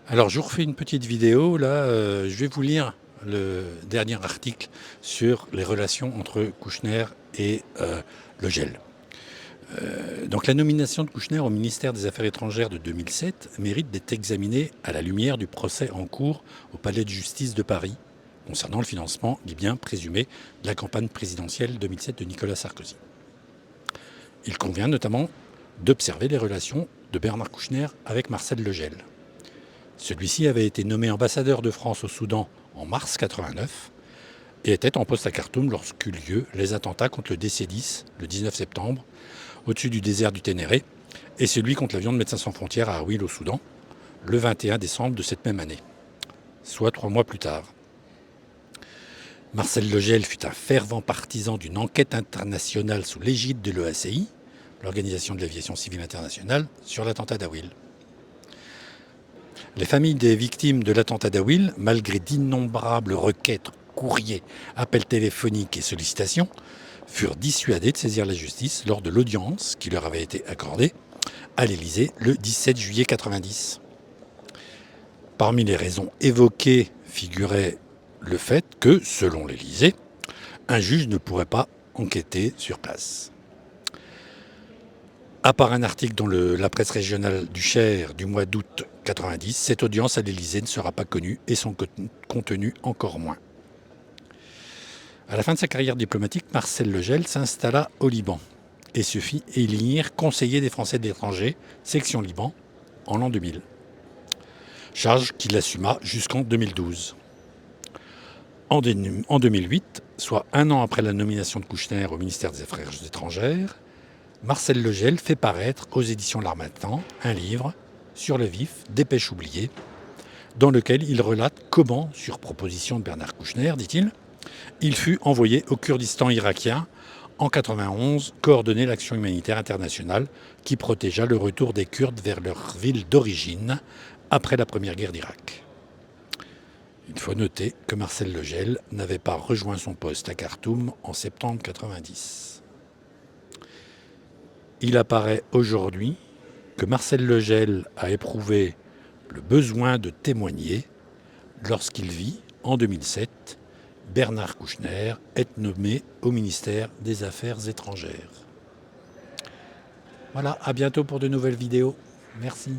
Alors, je vous refais une petite vidéo. Là, je vais vous lire le dernier article sur les relations entre Kouchner et Le Gel. Donc, la nomination de Kouchner au ministère des Affaires étrangères de 2007 mérite d'être examinée à la lumière du procès en cours au Palais de justice de Paris concernant le financement libyen présumé de la campagne présidentielle 2007 de Nicolas Sarkozy. Il convient notamment d'observer les relations de Bernard Kouchner avec Marcel Le Gel. Celui-ci avait été nommé ambassadeur de France au Soudan en mars 89 et était en poste à Khartoum lorsqu'eut lieu les attentats contre le DC-10 le 19 septembre au-dessus du désert du Ténéré et celui contre l'avion de Médecins sans frontières à Awil au Soudan le 21 décembre de cette même année, soit 3 mois plus tard. Marcel Le Gel fut un fervent partisan d'une enquête internationale sous l'égide de l'OACI, l'Organisation de l'aviation civile internationale, sur l'attentat d'Awil. Les familles des victimes de l'attentat d'Awil, malgré d'innombrables requêtes, courriers, appels téléphoniques et sollicitations, furent dissuadées de saisir la justice lors de l'audience qui leur avait été accordée à l'Élysée le 17 juillet 90. Parmi les raisons évoquées figurait le fait que, selon l'Élysée, un juge ne pourrait pas enquêter sur place. À part un article dans la presse régionale du Cher du mois d'août 90, cette audience à l'Élysée ne sera pas connue et son contenu encore moins. À la fin de sa carrière diplomatique, Marcel Le Gel s'installa au Liban et se fit élire conseiller des Français de l'étranger, section Liban, en l'an 2000. Charge qu'il assuma jusqu'en 2012. En 2008, soit un an après la nomination de Kouchner au ministère des Affaires étrangères, Marcel Le Gel fait paraître aux éditions L'Harmattan un livre, Sur le vif, dépêche oubliée, dans lequel il relate comment, sur proposition de Bernard Kouchner, dit-il, il fut envoyé au Kurdistan irakien en 1991 coordonner l'action humanitaire internationale qui protégea le retour des Kurdes vers leur ville d'origine après la première guerre d'Irak. Il faut noter que Marcel Le Gel n'avait pas rejoint son poste à Khartoum en septembre 1990. Il apparaît aujourd'hui que Marcel Le Gel a éprouvé le besoin de témoigner lorsqu'il vit, en 2007, Bernard Kouchner être nommé au ministère des Affaires étrangères. Voilà, à bientôt pour de nouvelles vidéos. Merci.